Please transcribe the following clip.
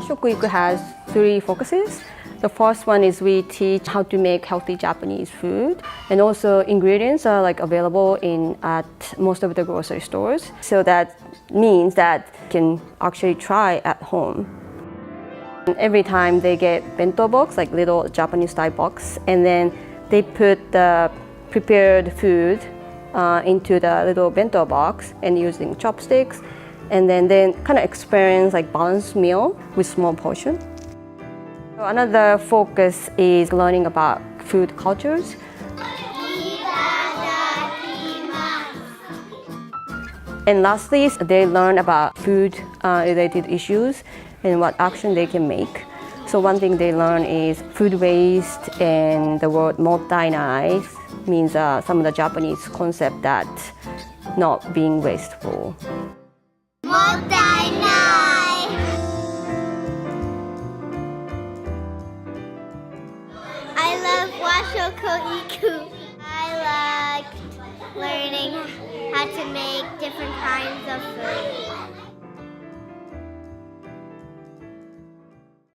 Wa-Shokuiku has three focuses. The first one is we teach how to make healthy Japanese food, and also ingredients are available at most of the grocery stores. So that means that you can actually try at home. And every time they get bento box, like little Japanese style box, and then they put the prepared food into the little bento box and using chopsticks, and then kind of experience balanced meal with small portion. Another focus is learning about food cultures. And lastly, they learn about food related issues and what action they can make. So one thing they learn is food waste, and the word mottainai means some of the Japanese concept that not being wasteful. Mottainai! I love Wa-Shokuiku. I liked learning how to make different kinds of food.